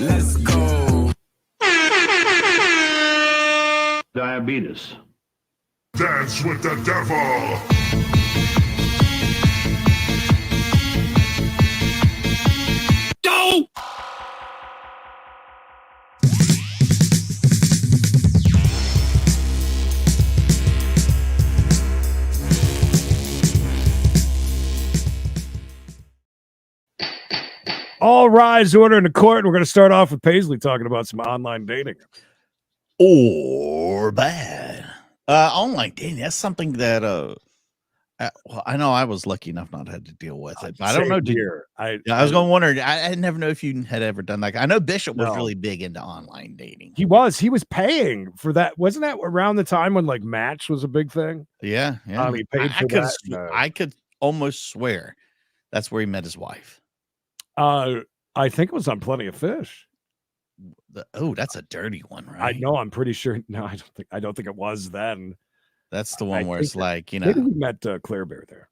Let's go. Diabetes. Dance with the devil. Go. All rise, order in the court. We're going to start off with Paisley talking about some online dating. Or bad. Online dating, that's something that well, I know I was lucky enough not to have to deal with it, but I don't know. I was going to wonder. I never know if you had ever done like. I know Bishop was really big into online dating. He was paying for that. Wasn't that around the time when like Match was a big thing? Yeah. He paid for that. I could almost swear that's where he met his wife. I think it was on Plenty of Fish. That's a dirty one, right? I know. I'm pretty sure. No, I don't think it was then. That's the one where it's like, maybe we met Claire Bear there.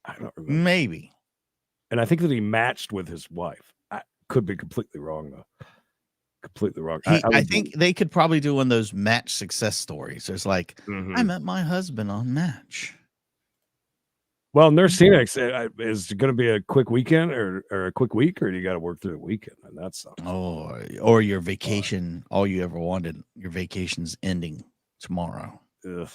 I don't remember. Maybe. And I think that he matched with his wife. I could be completely wrong though. Completely wrong. I think they could probably do one of those Match success stories. There's like, mm-hmm. I met my husband on Match. Well, Nurse Phoenix is going to be a quick weekend or a quick week, or you got to work through the weekend, and that sucks. Or your vacation, all you ever wanted, your vacation's ending tomorrow. Ugh.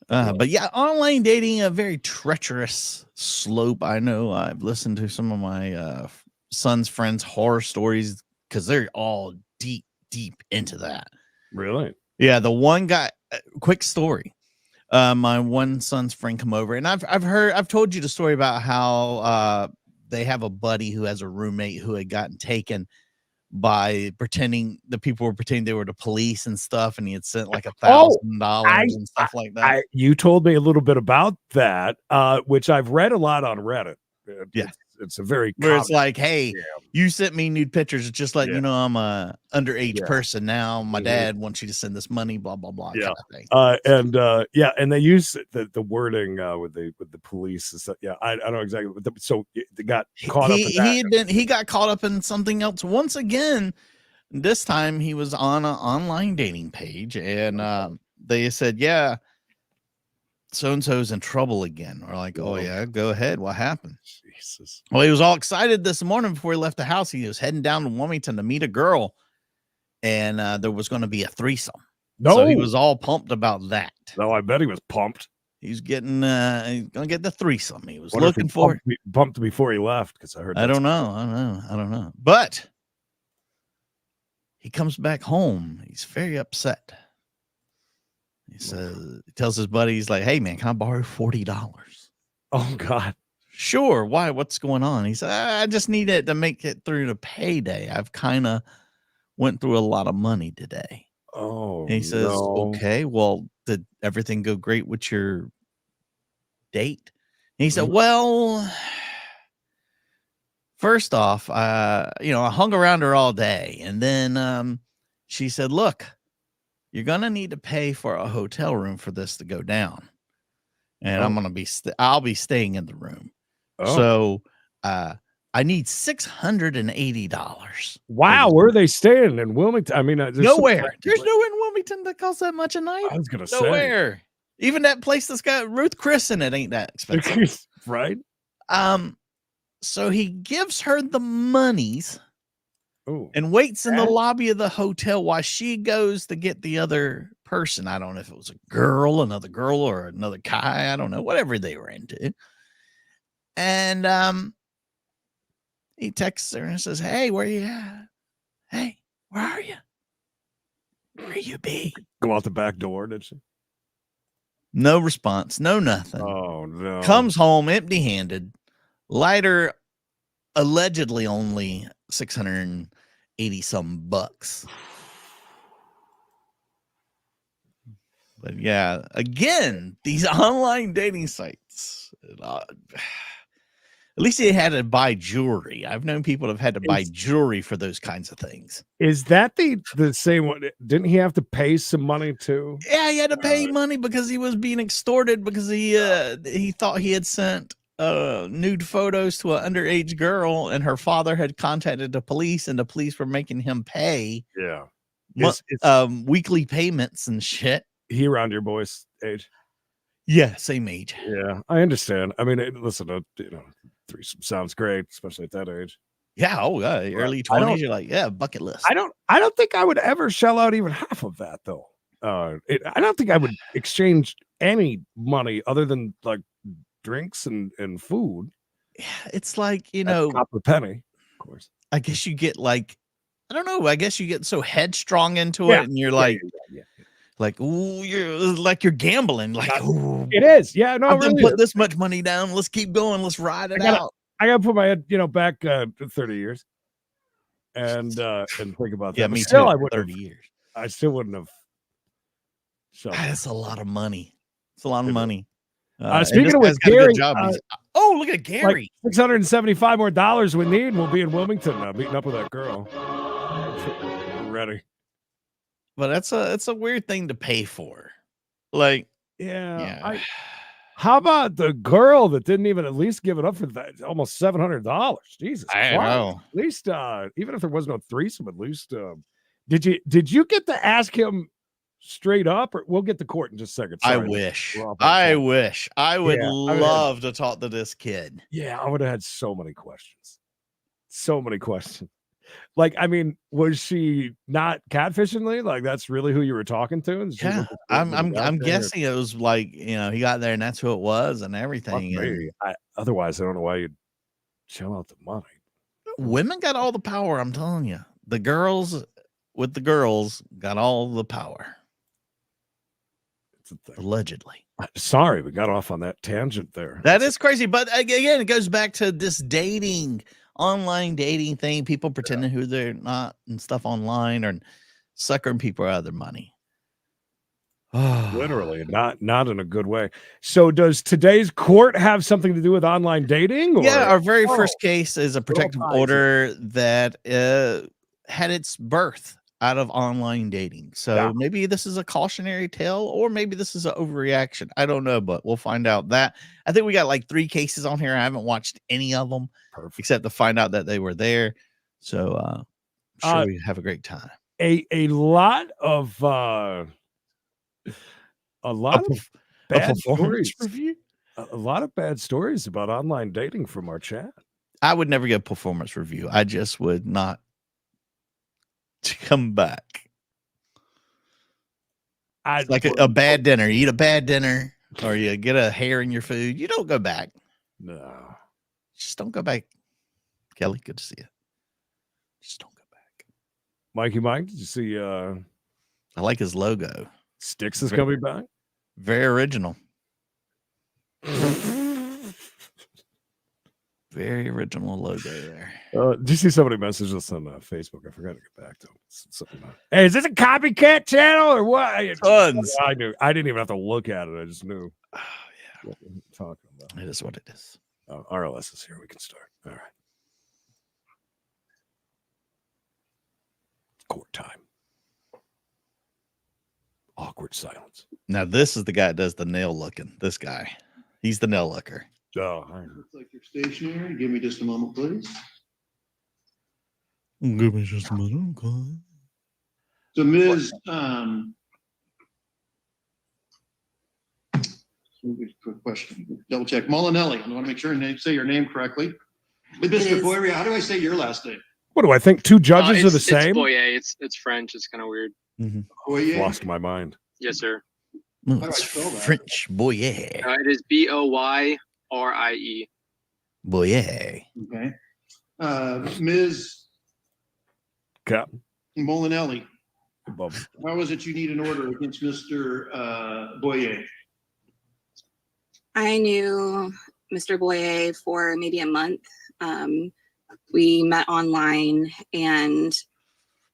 But yeah, online dating, a very treacherous slope. I know I've listened to some of my son's friends' horror stories because they're all deep into that. Really? Yeah, the one guy, quick story. My one son's friend come over, and I've told you the story about how they have a buddy who has a roommate who had gotten taken by the people were pretending they were the police and stuff, and he had sent like $1,000 and stuff like that. You told me a little bit about that, which I've read a lot on Reddit. Yeah. It's a very where it's like, hey, you sent me nude pictures. It's just like, you know, I'm a underage person now. My dad wants you to send this money, blah, blah, blah. Yeah. Kind of thing. And they use the wording with the police and stuff. Yeah, I don't know exactly. So they got caught up in that. He got caught up in something else once again. This time he was on an online dating page, and they said, yeah, so-and-so's in trouble again. We're like, oh yeah, go ahead. What happened? Jesus. Well, he was all excited this morning before he left the house. He was heading down to Wilmington to meet a girl, and there was going to be a threesome. No, so he was all pumped about that. No, I bet he was pumped. He's getting he's going to get the threesome. He was looking for it. Pumped before he left because I heard. I don't know. But he comes back home. He's very upset. He says, he tells his buddy, he's like, hey man, can I borrow $40? Oh God. Sure. Why? What's going on? He said, I just need it to make it through the payday. I've kind of went through a lot of money today. Oh, and he says, okay, well, did everything go great with your date? And he said, well, first off, I hung around her all day. And then she said, look, you're going to need to pay for a hotel room for this to go down. And I'm going to I'll be staying in the room. Oh. So I need $680. Wow. Where are they staying in Wilmington? I mean, there's nowhere in Wilmington that costs that much a night. I was going to say. Nowhere. Even that place that's got Ruth Chris in it ain't that expensive. Right. So he gives her the monies. Ooh. And waits in the lobby of the hotel while she goes to get the other person. I don't know if it was another girl or another guy. I don't know, whatever they were into. And he texts her and says, hey, where you at? Hey, where are you? Where you be? Go out the back door, did she? No response, no nothing. Oh, no. Comes home empty-handed. Lighter, allegedly only $680 some bucks. But yeah, again, these online dating sites. At least he had to buy jewelry. I've known people have had to buy jewelry for those kinds of things. Is that the same one? Didn't he have to pay some money too? Yeah, he had to pay money because he was being extorted because he thought he had sent nude photos to an underage girl, and her father had contacted the police, and the police were making him pay Yeah. weekly payments and shit. He around your boy's age? Yeah, same age. Yeah, I understand. I mean, listen, threesome sounds great, especially at that age. Yeah, early 20s. You're like, yeah, bucket list. I don't think I would ever shell out even half of that though. I don't think I would exchange any money other than like drinks and food. Yeah, it's like, copper penny, of course. I guess you get like, I don't know. I guess you get so headstrong into it, and you're like, like, ooh, you're gambling. Like, ooh, it is. Yeah, no, I'm really gonna put this much money down. Let's keep going. Let's ride it out. I gotta put my head, back 30 years, and think about that. Yeah, But me still, too. I would 30 years. I still wouldn't have. That's a lot of money. It's a lot of money. Speaking of which, Gary, look at Gary. Like $675 more we need, and we'll be in Wilmington meeting up with that girl. We're ready. But it's a weird thing to pay for. Like, yeah. How about the girl that didn't even at least give it up for that? Almost $700. Jesus, I know. At least, even if there was no threesome, at least, did you get to ask him straight up, or we'll get to court in just a second? Sorry, I wish. I would love to talk to this kid. Yeah, I would have had so many questions. Like, I mean, was she not catfishing Lee? Like, that's really who you were talking to? And yeah, I'm guessing it was like, he got there and that's who it was and everything. Otherwise, I don't know why you'd shell out the money. Women got all the power, I'm telling you. The girls with the girls got all the power. Allegedly. Sorry, we got off on that tangent there. That is crazy. But again, it goes back to this online dating thing, people pretending who they're not and stuff online, or suckering people out of their money. Literally, not in a good way. So does today's court have something to do with online dating? Or? Yeah, our very first case is a protective order that had its birth out of online dating. So maybe this is a cautionary tale, or maybe this is an overreaction. I don't know, but we'll find out that. I think we got like 3 cases on here. I haven't watched any of them. Perfect. Except to find out that they were there. So I'm sure we have a great time. A lot of bad stories. A lot of bad stories about online dating from our chat. I would never get a performance review. I just would not come back. Like a bad dinner. You eat a bad dinner, or you get a hair in your food. You don't go back. No. Just don't go back. Kelly, good to see you. Just don't go back. Mikey Mike, did you see I like his logo. Styx is coming back? Very original. Very original logo there. Did you see somebody message us on Facebook? I forgot to get back to something. Hey, is this a copycat channel or what? Tons. I knew. I didn't even have to look at it. I just knew. Oh, yeah. What we're talking about. It is what it is. RLS is here. We can start. All right. Court time. Awkward silence. Now, this is the guy that does the nail looking. This guy. He's the nail looker. Oh, looks like you're stationary. Give me just a moment, please. Give me just a minute. Okay. So, Ms. Quick question. Double check. Molinelli. I want to make sure and say your name correctly. Mr. Boyer, how do I say your last name? What do I think? 2 judges are the same? It's Boyer. It's French. It's kind of weird. Mm-hmm. Boyer? Lost my mind. Yes, sir. How do I spell that? French Boyer. It is Boyrie. Boyer. Okay. Ms. Cap. Molinelli. Above. How is it you need an order against Mr. Boyer? I knew Mr. Boyer for maybe a month. We met online, and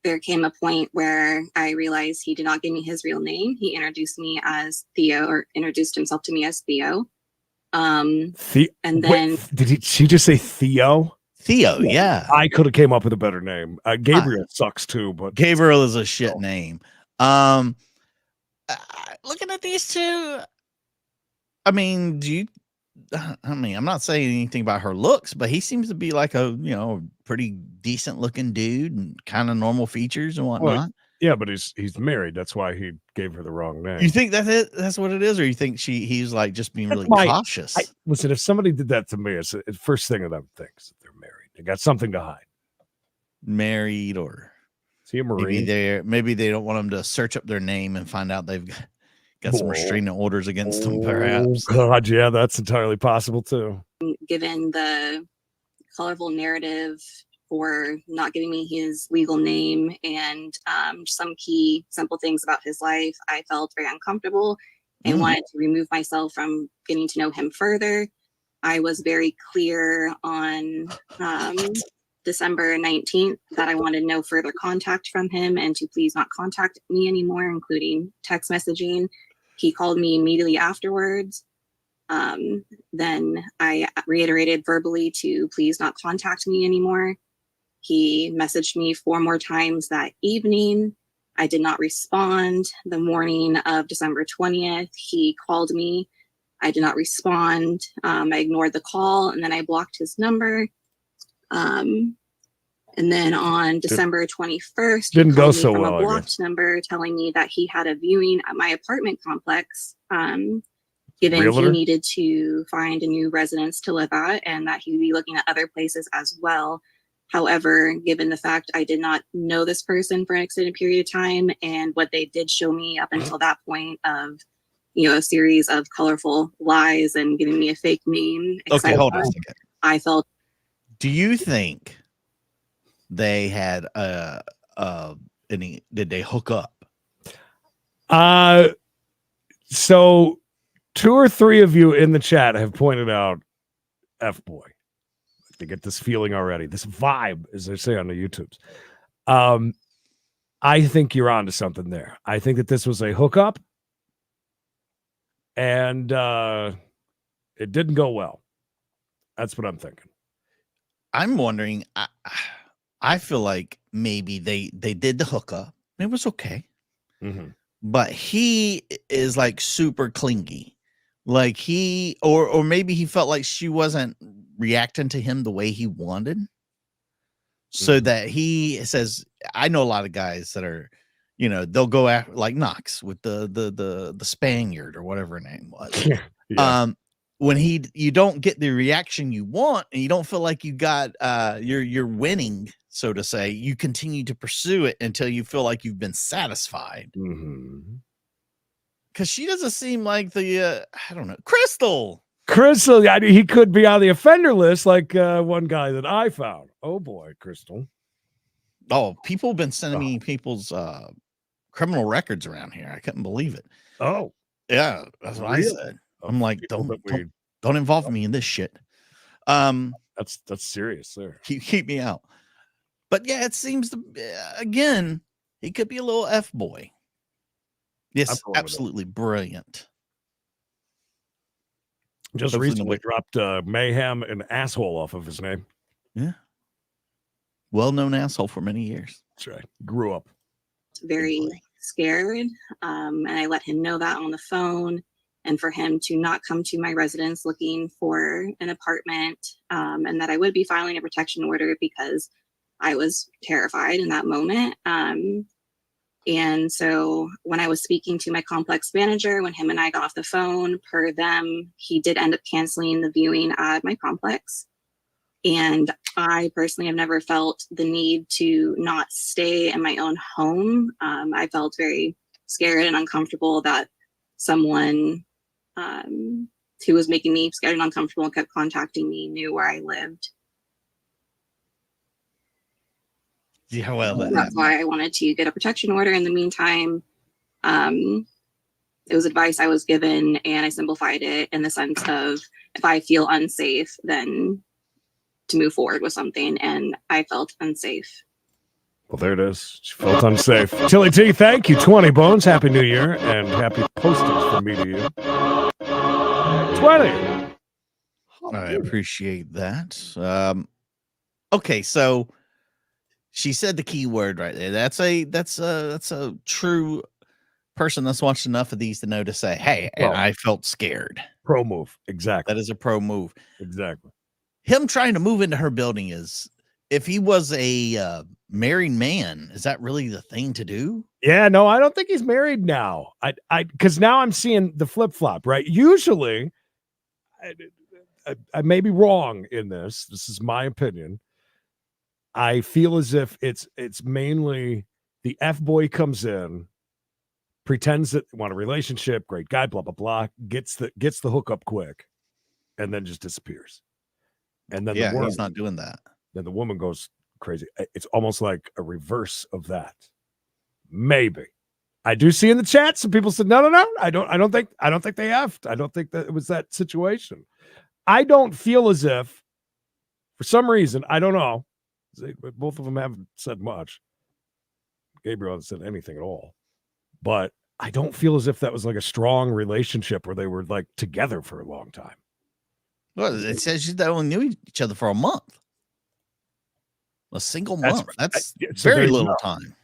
there came a point where I realized he did not give me his real name. He introduced me as Theo, or introduced himself to me as Theo. And then she just say Theo? Theo, yeah. I could have came up with a better name. Gabriel sucks too, but Gabriel is a shit name. Looking at these two, I mean, do I mean, I'm not saying anything about her looks, but he seems to be like a, pretty decent looking dude and kind of normal features and whatnot. Yeah, but he's married. That's why he gave her the wrong name. You think that's it? That's what it is, or you think he's like just being really cautious? Listen, if somebody did that to me, it's the first thing of them thinks that they're married. They got something to hide. Married, or is he a Marine? Maybe they don't want them to search up their name and find out they've got some restraining orders against them, perhaps. God, yeah, that's entirely possible too. Given the colorful narrative for not giving me his legal name and some key simple things about his life, I felt very uncomfortable and wanted to remove myself from getting to know him further. I was very clear on December 19th that I wanted no further contact from him and to please not contact me anymore, including text messaging. He called me immediately afterwards. Then I reiterated verbally to please not contact me anymore. He messaged me 4 more times that evening. I did not respond. The morning of December 20th, he called me. I did not respond. I ignored the call and then I blocked his number. And then on December 21st, didn't he go called me so from well, a blocked number telling me that he had a viewing at my apartment complex, given Realtor? he needed to find a new residence to live at and that he would be looking at other places as well. However, given the fact I did not know this person for an extended period of time and what they did show me up until that point of, a series of colorful lies and giving me a fake name. Okay, hold on a second. I felt. Do you think they had did they hook up? So 2 or 3 of you in the chat have pointed out F-boy. They get this feeling already, this vibe, as they say on the YouTubes. I think you're onto something there. I think that this was a hookup, and it didn't go well. That's what I'm thinking. I'm wondering. I feel like maybe they did the hookup. It was okay, but he is like super clingy, like or maybe he felt like she wasn't reacting to him the way he wanted, so that he says, I know a lot of guys that are, they'll go after like Knox with the Spaniard or whatever her name was. Yeah. When you don't get the reaction you want and you don't feel like you got you're winning, so to say, you continue to pursue it until you feel like you've been satisfied. Because she doesn't seem like the I don't know, Crystal, he could be on the offender list, like one guy that I found. Oh boy, Crystal. Oh, people have been sending me people's criminal records around here. I couldn't believe it. Oh yeah, that's what really? I said. I'm like, don't involve me in this shit. That's serious, sir. Keep me out. But yeah, it seems to again, he could be a little F-boy. Yes, absolutely brilliant. Just recently dropped mayhem and asshole off of his name. Yeah. Well-known asshole for many years. That's right. Grew up. Very scared. And I let him know that on the phone. And for him to not come to my residence looking for an apartment, and that I would be filing a protection order because I was terrified in that moment. And so when I was speaking to my complex manager, when him and I got off the phone, per them, he did end up canceling the viewing at my complex. And I personally have never felt the need to not stay in my own home. I felt very scared and uncomfortable that someone who was making me scared and uncomfortable and kept contacting me knew where I lived. Yeah, well, that's why I wanted to get a protection order. In the meantime, it was advice I was given, and I simplified it in the sense of if I feel unsafe, then to move forward with something, and I felt unsafe. Well, there it is. She felt unsafe. Tilly T, thank you. 20 bones. Happy New Year and happy postage from me to you. 20. I appreciate that. Okay, so she said the key word right there. That's a true person that's watched enough of these to know to say, hey, and I felt scared. Pro move. Exactly. That is a pro move. Exactly. Him trying to move into her building is, if he was a married man, is that really the thing to do? Yeah, no, I don't think he's married now. Because now I'm seeing the flip flop, right? Usually, I may be wrong in this. This is my opinion. I feel as if it's mainly the F boy comes in, pretends that they want a relationship, great guy, blah blah blah, gets the hookup quick, and then just disappears. And then he's not doing that. Then the woman goes crazy. It's almost like a reverse of that. Maybe. I do see in the chat some people said, no. I don't think they effed. I don't think that it was that situation. I don't feel as if, for some reason, I don't know. Both of them haven't said much. Gabriel hasn't said anything at all. But I don't feel as if that was like a strong relationship where they were like together for a long time. Well, it says they only knew each other for a month. A single month. That's very little time.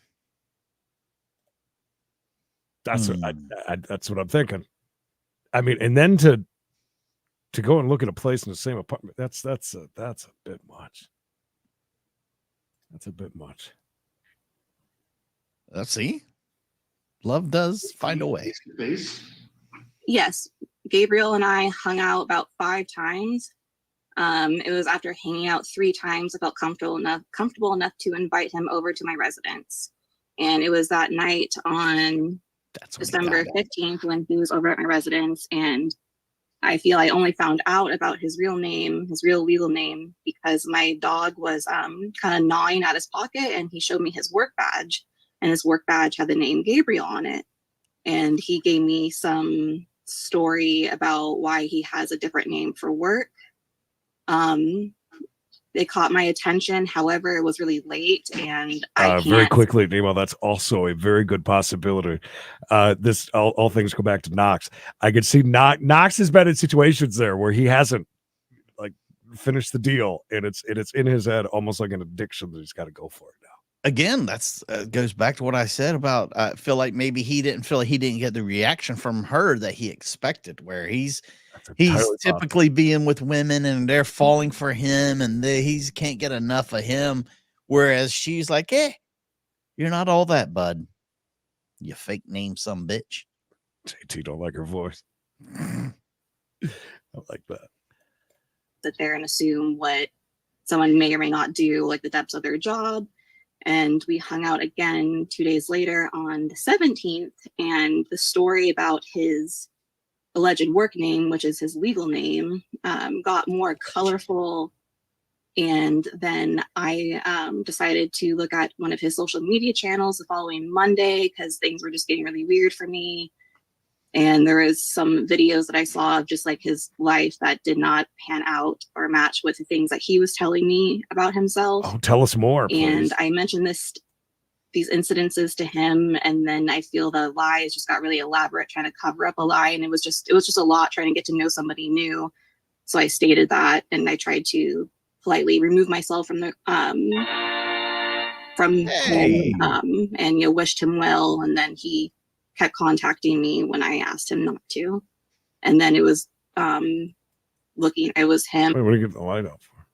That's what I'm thinking. I mean, and then to go and look at a place in the same apartment, that's a bit much. That's a bit much. Let's see. Love does find a way. Yes, Gabriel and I hung out about 5 times. It was after hanging out 3 times, I felt comfortable enough to invite him over to my residence. And it was that night on December 15th when he was over at my residence. And I feel I only found out about his real name, his real legal name, because my dog was kind of gnawing at his pocket and he showed me his work badge. And his work badge had the name Gabriel on it. And he gave me some story about why he has a different name for work. They caught my attention. However, it was really late, and very quickly, Nemo, that's also a very good possibility. This all things go back to Knox. I could see Knox has been in situations there where he hasn't like finished the deal, and it's in his head almost like an addiction that he's got to go for it now. Again, that's goes back to what I said about I feel like maybe he didn't feel like he didn't get the reaction from her that he expected, where he's typically being with women and they're falling for him and he can't get enough of him. Whereas she's like, you're not all that, bud. You fake name some bitch. JT don't like her voice. I like that. Sit there and assume what someone may or may not do, like the depths of their job. And we hung out again 2 days later on the 17th. And the story about his alleged work name, which is his legal name, got more colorful. And then I decided to look at one of his social media channels the following Monday because things were just getting really weird for me. And there was some videos that I saw of just like his life that did not pan out or match with the things that he was telling me about himself. Oh, tell us more, please. And I mentioned these incidences to him, and then I feel the lies just got really elaborate, trying to cover up a lie, and it was just a lot trying to get to know somebody new. So I stated that, and I tried to politely remove myself from the him, and wished him well, and then he kept contacting me when I asked him not to, and then it was it was him. Wait, what are you getting the light up for?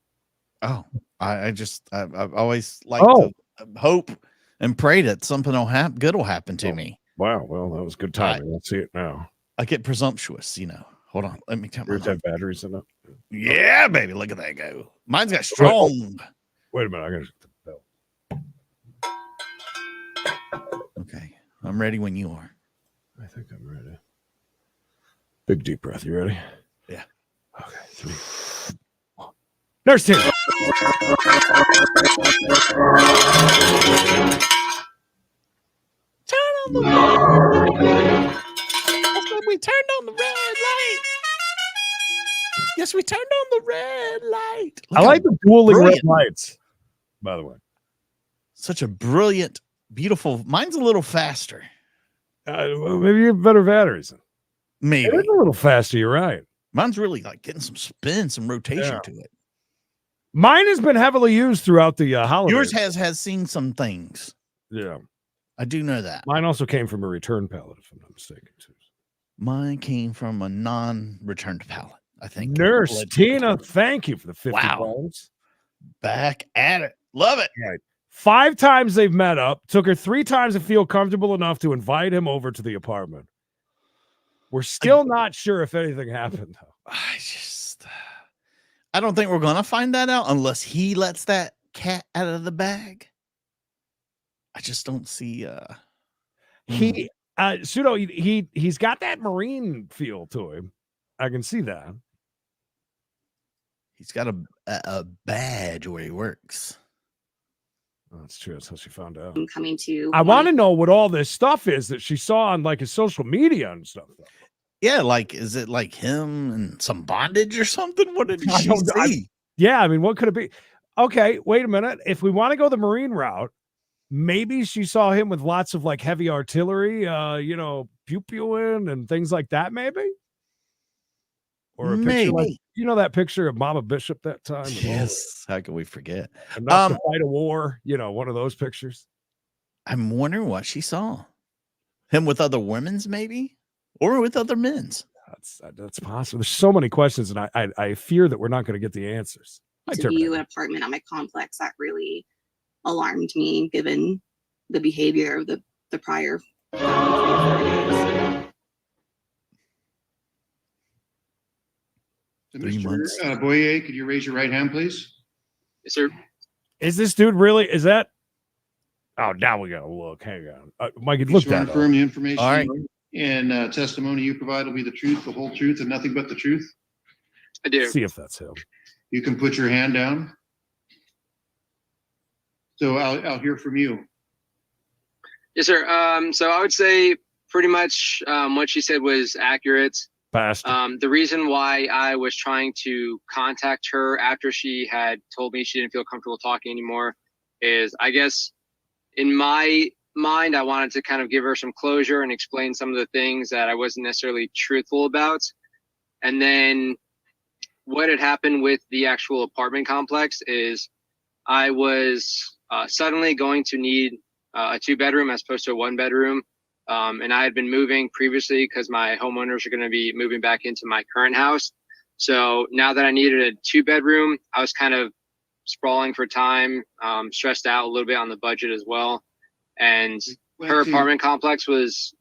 Oh, I've always liked to hope and pray that something good will happen to me. Wow, well, that was good timing. Let's see it now. I get presumptuous, Hold on, let me count. Yours have batteries in it. Yeah, baby, look at that go. Mine's got strong. Wait a minute, I gotta hit the bell. Okay, I'm ready when you are. I think I'm ready. Big deep breath. You ready? Yeah. Okay. 3. Nurse team. Turn on the red. That's when we turned on the red light. Yes, we turned on the red light. I like the dueling red lights, by the way. Such a brilliant, beautiful. Mine's a little faster. Maybe you have better batteries. Maybe. It's a little faster. You're right. Mine's really like getting some spin, some rotation to it. Mine has been heavily used throughout the holidays. Yours has seen some things. Yeah. I do know that. Mine also came from a return pallet, if I'm not mistaken, too. Mine came from a non-returned pallet, I think. Nurse Allegedly. Tina, thank you for the 50 Wow. pounds. Back at it. Love it. Right. 5 times they've met up. Took her 3 times to feel comfortable enough to invite him over to the apartment. We're still not sure if anything happened, though. I don't think we're gonna find that out unless he lets that cat out of the bag. I just don't see He Pseudo, he's got that Marine feel to him. I can see that. he's got a badge where he works. Oh, that's true. That's how she found out. I'm coming to. I want to know what all this stuff is that she saw on like his social media and stuff. Though. Yeah, like is it like him and some bondage or something? What did I she don't- see? Yeah, I mean, what could it be? Okay, wait a minute. If we want to go the Marine route, maybe she saw him with lots of like heavy artillery, pew-pewing and things like that, maybe? Or a picture like, Maybe. that picture of Mama Bishop that time? with all Yes. How can we forget? enough to fight a war, one of those pictures. I'm wondering what she saw. Him with other women's, maybe, or with other men's. That's possible. There's so many questions, and I fear that we're not going to get the answers. to view an apartment at my complex that really alarmed me, given the behavior of the prior 3 or 4 days. So 3 months. Mr. Boyer, could you raise your right hand, please? Yes, sir. Is this dude really? Is that? Oh, now we gotta look. Hang on, Mike. Look Swear and that affirm up. the information All right. and testimony you provide will be the truth, the whole truth, and nothing but the truth. I do. See if that's him. You can put your hand down. So I'll hear from you. Yes, sir. So I would say pretty much what she said was accurate. Bastard. The reason why I was trying to contact her after she had told me she didn't feel comfortable talking anymore is, I guess, in my mind, I wanted to kind of give her some closure and explain some of the things that I wasn't necessarily truthful about. And then what had happened with the actual apartment complex is I was suddenly going to need a 2-bedroom as opposed to a 1-bedroom. And I had been moving previously because my homeowners are going to be moving back into my current house. So now that I needed a 2-bedroom, I was kind of sprawling for time, stressed out a little bit on the budget as well. And her apartment complex was.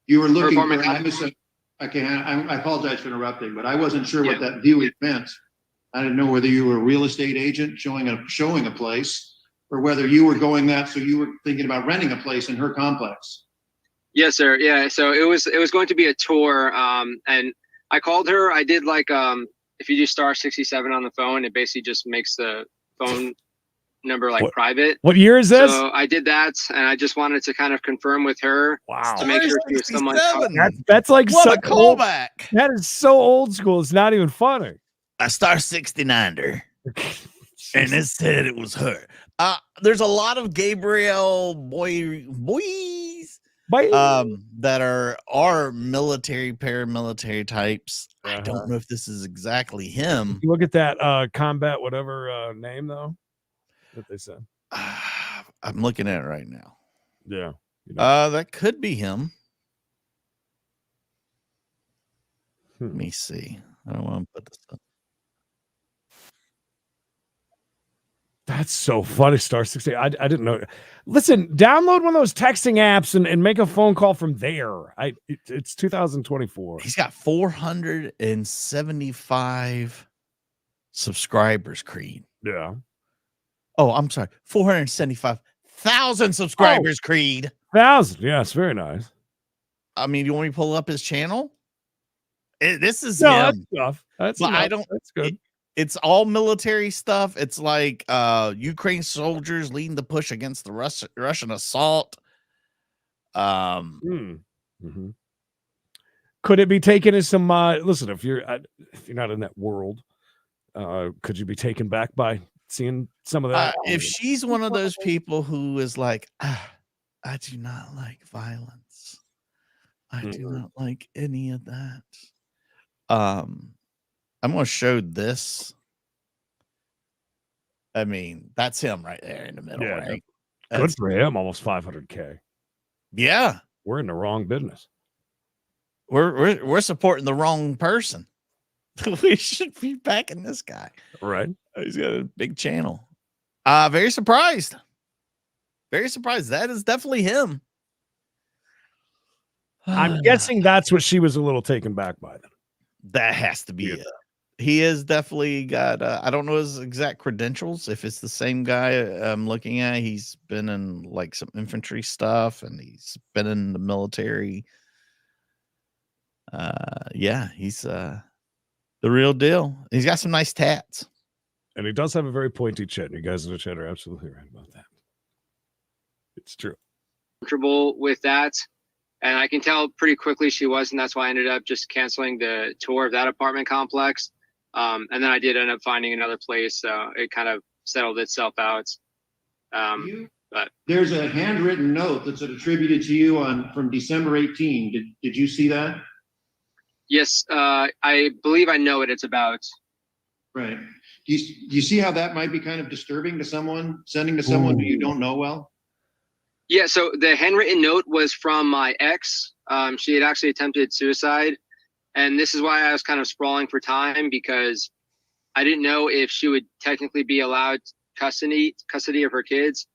You were looking for. apartment I apologize for interrupting, but I wasn't sure what that viewing meant. I didn't know whether you were a real estate agent showing a place, or whether you were going that. So you were thinking about renting a place in her complex. Yes, sir. Yeah. So it was going to be a tour. And I called her. I did like if you do *67 on the phone, it basically just makes the phone number like private. What year is this? So I did that, and I just wanted to kind of confirm with her to make sure she was someone. That's like what a callback. That is so old school. It's not even funny. A *69er, and it said it was her. There's a lot of Gabriel boys that are military, paramilitary types. I don't know if this is exactly him. You look at that combat whatever name though that they said. I'm looking at it right now. Yeah. That could be him. Let me see. I don't want to put this up. That's so funny. *60. I didn't know. Listen, download one of those texting apps and make a phone call from there. It's 2024. He's got 475 subscribers, Creed. Yeah. Oh, I'm sorry. 475,000 subscribers, Creed. 1,000. Yes, very nice. I mean, you want me to pull up his channel? This is no, him. that's enough. That's enough. That's good. It's all military stuff. It's like Ukraine soldiers leading the push against the Russian assault. Mm-hmm. Could it be taken as some? Listen, if you're not in that world, could you be taken back by seeing some of that? If she's one of those people who is like, I do not like violence. I do not like any of that. I'm going to show this. I mean, that's him right there in the middle, right? Good for him. Almost 500K. Yeah. We're in the wrong business. we're supporting the wrong person. We should be backing this guy. Right. He's got a big channel. Very surprised. Very surprised. That is definitely him. I'm guessing that's what she was a little taken back by then. That has to be Yeah. it. He has definitely got, I don't know his exact credentials. If it's the same guy I'm looking at, he's been in like some infantry stuff and he's been in the military. Yeah, he's the real deal. He's got some nice tats. And he does have a very pointy chin. You guys in the chat are absolutely right about that. It's true. Comfortable with that. And I can tell pretty quickly she was, and that's why I ended up just canceling the tour of that apartment complex. And then I did end up finding another place, so it kind of settled itself out. But There's a handwritten note that's attributed to you from December 18. Did you see that? yes, I believe I know what it's about. Right. Do you see how that might be kind of disturbing to someone, sending to someone who you don't know well? Yeah, so the handwritten note was from my ex. She had actually attempted suicide. And this is why I was kind of sprawling for time, because I didn't know if she would technically be allowed custody of her kids,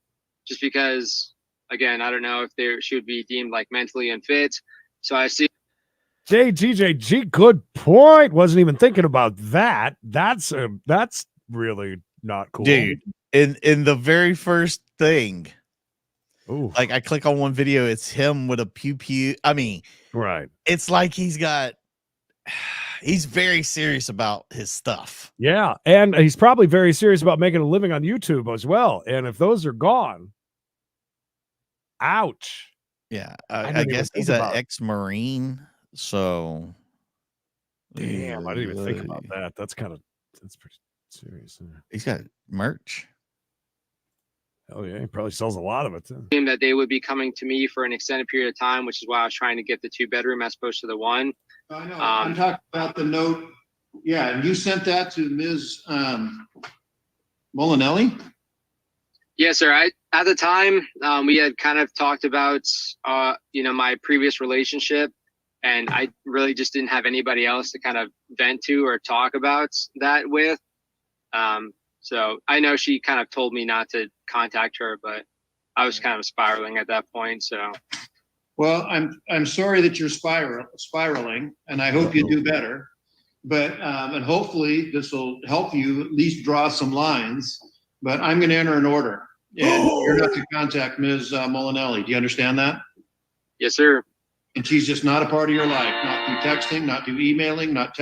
just because, again, I don't know if she would be deemed like mentally unfit. So I see. JGJG, good point. Wasn't even thinking about that. That's really not cool. Dude, in the very first thing, Ooh. like I click on one video, it's him with a pew. I mean, Right. it's like he's very serious about his stuff. Yeah. And he's probably very serious about making a living on YouTube as well. And if those are gone, ouch. Yeah. I I didn't guess even he's think an about it. ex-Marine. So Damn, I didn't even think about that. That's pretty serious. He's got merch. Oh yeah, he probably sells a lot of it too. That they would be coming to me for an extended period of time, which is why I was trying to get the 2-bedroom as opposed to the 1. I know. I'm talking about the note. Yeah, and you sent that to Ms. Molinelli? Yes, sir. At the time, we had kind of talked about, my previous relationship, and I really just didn't have anybody else to kind of vent to or talk about that with. So I know she kind of told me not to contact her, but I was kind of spiraling at that point. So, Well, I'm sorry that you're spiraling, and I hope you do better. But and hopefully this will help you at least draw some lines. But I'm going to enter an order, and you're not to contact Ms. Molinelli. Do you understand that? yes, sir. And she's just not a part of your life, not through texting, not through emailing, not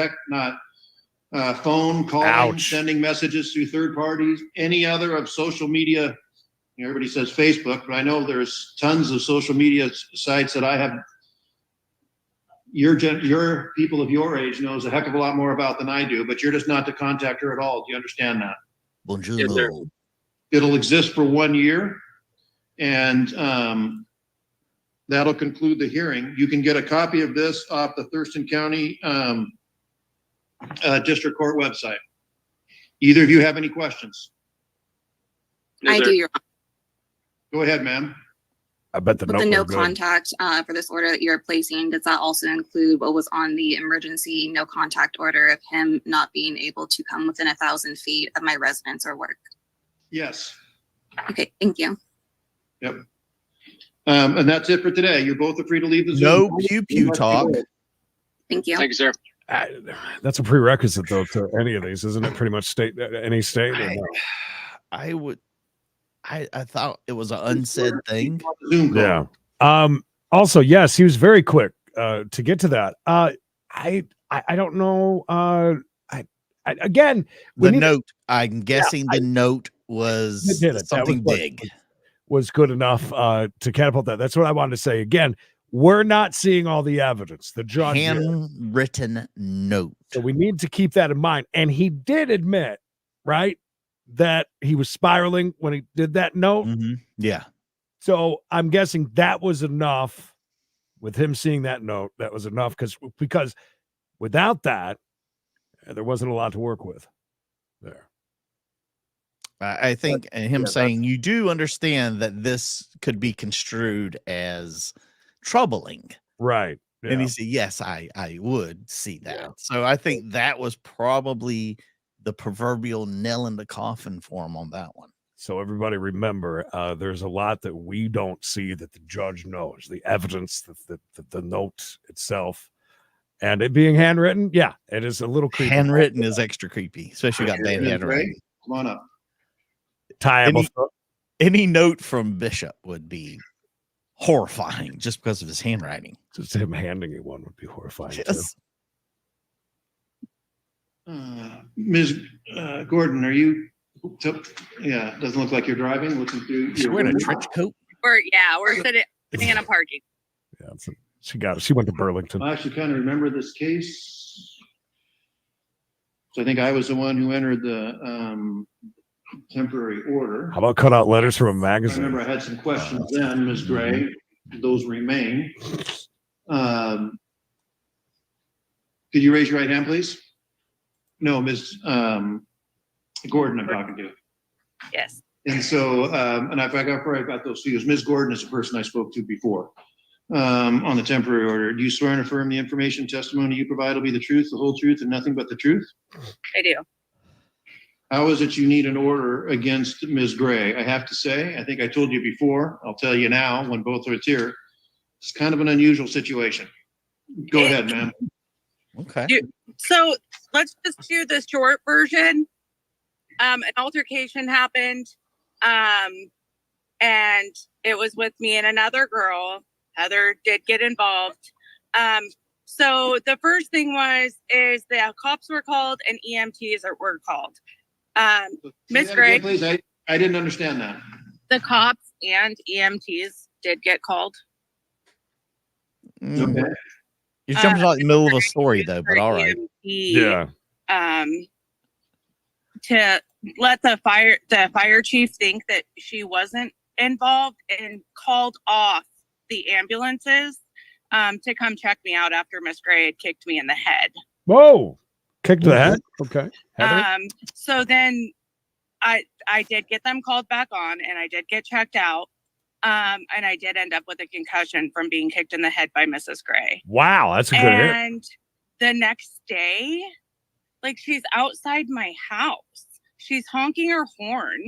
phone calling, Ouch. sending messages through third parties, any other of social media. Everybody says Facebook, but I know there's tons of social media sites that I have. Your people of your age knows a heck of a lot more about than I do, but you're just not to contact her at all. Do you understand that? Bonjour. Yes, sir. It'll exist for 1 year, and that'll conclude the hearing. You can get a copy of this off the Thurston County District Court website. Either of you have any questions? No, I sir. do, Your Honor. Go ahead, ma'am. I bet the With note the no was good. contact for this order that you're placing, does that also include what was on the emergency no contact order of him not being able to come within 1,000 feet of my residence or work? Yes. Okay, thank you. Yep. And that's it for today. You're both free to leave the Zoom. No pew talk. Thank you. Thank you, sir. That's a prerequisite though to any of these, isn't it? Pretty much any state. Or no? I thought it was an unsaid thing. Zoom call. Yeah. Also, yes, he was very quick to get to that. I don't know. Again, The note. I'm guessing the note was It did it. something That was big. was good enough to catapult that. That's what I wanted to say. Again, we're not seeing all the evidence. The judge is. Handwritten note. So we need to keep that in mind. And he did admit, right, that he was spiraling when he did that note. Mhm. Yeah. So I'm guessing that was enough with him seeing that note. That was enough because without that, there wasn't a lot to work with there. I think him saying you do understand that this could be construed as troubling. Right. And he said, yes, I would see that. Yeah. So I think that was probably the proverbial nail in the coffin for him on that one. So everybody remember, there's a lot that we don't see that the judge knows. The evidence, the note itself, and it being handwritten. Yeah, it is a little creepy. Handwritten is extra creepy, especially got bad Ms. handwriting. Gray, come on up. Tie Any note from Bishop would be horrifying just because of his handwriting. just him handing you one would be horrifying. Yes. Ms. Gordon, are you? Yeah, doesn't look like you're driving. Looking through. She's wearing a trench coat. We're sitting in a parking. Yeah, she got it. She went to Burlington. I actually kind of remember this case. So I think I was the one who entered the temporary order. How about cut out letters from a I magazine? remember I had some questions then, Ms. Gray. Those remain. Could you raise your right hand, please? No, Ms. Gordon, I'm talking to. Yes. And so, and I forgot where I got those to you. Ms. Gordon is the person I spoke to before on the temporary order. Do you swear and affirm the information testimony you provide will be the truth, the whole truth, and nothing but the truth? I do. How is it you need an order against Ms. Gray? I have to say, I think I told you before, I'll tell you now when both are here, it's kind of an unusual situation. Go ahead, ma'am. Okay. So let's just do the short version. An altercation happened, and it was with me and another girl. Heather did get involved. So the first thing is the cops were called and EMTs were called. Miss Gray, please, I didn't understand that. the cops and EMTs did get called. Okay. You're jumping out in the middle of a story though, but all right. Yeah. To let the fire chief think that she wasn't involved and called off the ambulances to come check me out after Miss Gray had kicked me in the head. Whoa. Kicked to the head. Okay. Heather? So then I did get them called back on and I did get checked out. And I did end up with a concussion from being kicked in the head by Mrs. Gray. Wow, that's a good hit. And the next day, like she's outside my house. She's honking her horn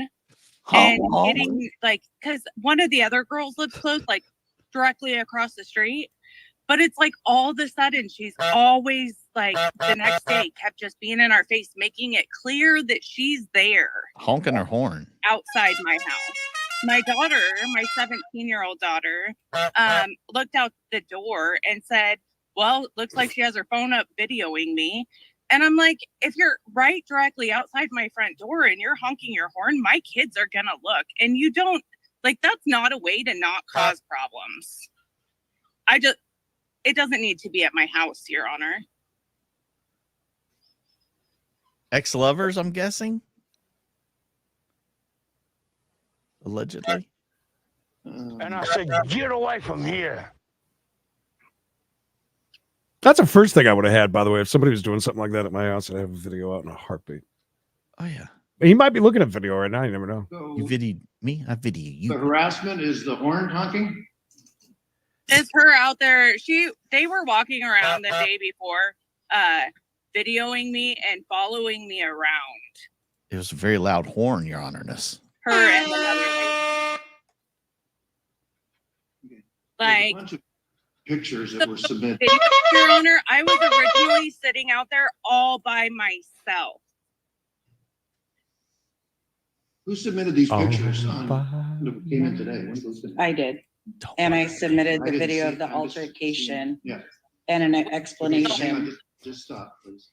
and getting like, because one of the other girls lives close, like directly across the street. But it's like all of a sudden she's always like the next day kept just being in our face, making it clear that she's there. Honking her horn. Outside my house. My daughter, my 17-year-old daughter, looked out the door and said, well, looks like she has her phone up videoing me. And I'm like, if you're right directly outside my front door and you're honking your horn, my kids are going to look. And you don't, like, that's not a way to not cause problems. It doesn't need to be at my house, Your Honor. Ex-lovers, I'm guessing? Allegedly. And I said, get away from here. That's the first thing I would have had, by the way. If somebody was doing something like that at my house, I'd have a video out in a heartbeat. Oh, yeah. He might be looking at video right now. You never know. So You videoed me? I videoed you. the harassment is the horn honking? It's her out there. They were walking around the day before, videoing me and following me around. It was a very loud horn, Your Honor-ness. Her and another lady. There's a Like, bunch of pictures that were submitted. Your Honor, I was originally sitting out there all by myself. Who submitted these pictures on, Bye. that came in today? When did those get- I did, Don't and I worry. submitted I the didn't video see of it. the I'm just seeing- altercation Yeah. and an Hang on, explanation. just stop, please.